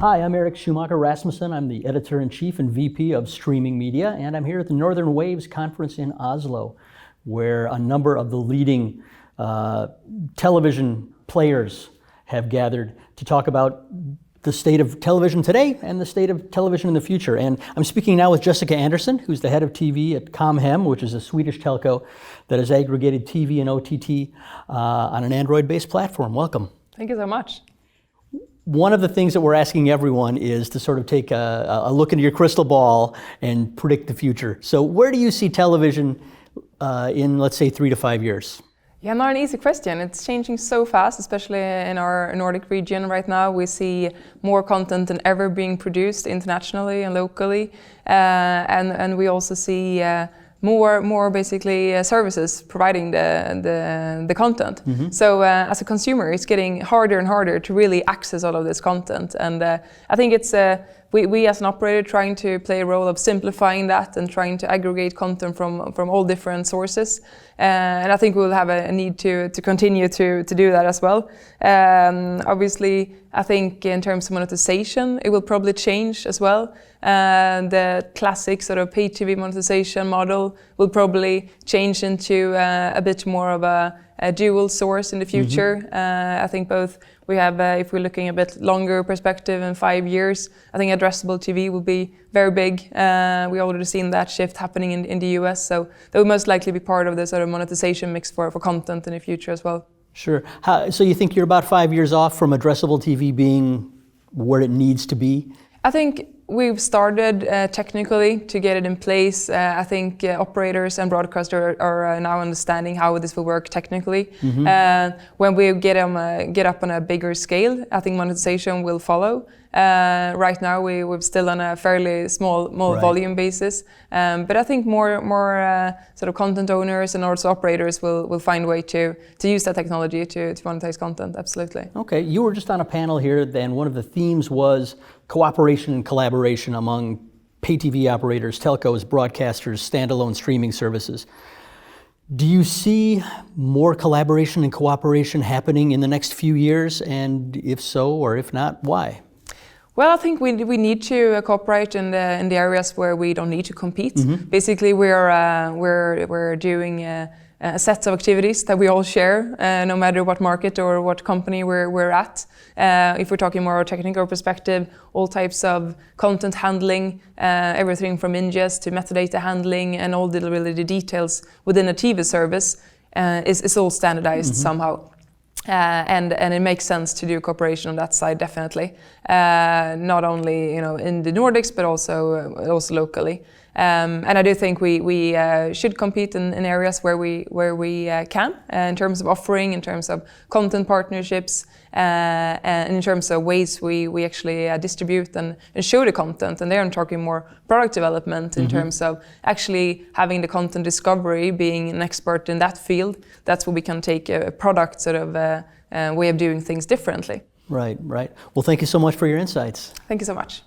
Hi, I'm Eric Schumacher Rasmussen. I'm the Editor-in-Chief and VP of Streaming Media, and I'm here at the Northern Waves Conference in Oslo, where a number of the leading television players have gathered to talk about the state of television today and the state of television in the future. And I'm speaking now with Jessica Andersson, who's the head of TV at Comhem, which is a Swedish telco that has aggregated TV and OTT on an Android-based platform. Welcome. Thank you so much. One of the things that we're asking everyone is to sort of take a look into your crystal ball and predict the future. So where do you see television in, let's say, 3 to 5 years? Yeah, not an easy question. It's changing so fast, especially in our Nordic region right now. We see more content than ever being produced internationally and locally. And we also see more basically services providing the content. Mm-hmm. So as a consumer, it's getting harder and harder to really access all of this content. And I think it's we as an operator trying to play a role of simplifying that and trying to aggregate content from all different sources. And I think we'll have a need to continue to do that as well. Obviously, I think in terms of monetization, it will probably change as well. The classic sort of pay TV monetization model will probably change into a bit more of a dual source in the future. Mm-hmm. I think both we have, if we're looking a bit longer perspective in 5 years, I think addressable TV will be very big. We already seen that shift happening in the US, so that will most likely be part of the sort of monetization mix for content in the future as well. Sure. So you think you're about 5 years off from addressable TV being where it needs to be? I think we've started technically to get it in place. I think operators and broadcasters are now understanding how this will work technically. Mm-hmm. When we get up on a bigger scale, I think monetization will follow. Right now we're still on a fairly small right. volume basis, but I think more sort of content owners and also operators will find a way to use that technology to monetize content. Absolutely. Okay, you were just on a panel here, then one of the themes was cooperation and collaboration among pay TV operators, telcos, broadcasters, standalone streaming services. Do you see more collaboration and cooperation happening in the next few years? And if so, or if not, why? Well, I think we need to cooperate in the areas where we don't need to compete. Mm-hmm. Basically, we're doing a set of activities that we all share, no matter what market or what company we're at. If we're talking more technical perspective, all types of content handling, everything from ingest to metadata handling, and all the details within a TV service is all standardized mm-hmm. somehow. And it makes sense to do cooperation on that side, definitely. Not only in the Nordics, but also locally. And I do think we should compete in areas where we can, in terms of offering, in terms of content partnerships, and in terms of ways we actually distribute and show the content. And there I'm talking more product development in mm-hmm. terms of actually having the content discovery, being an expert in that field. That's where we can take a product sort of way of doing things differently. Right. Well, thank you so much for your insights. Thank you so much.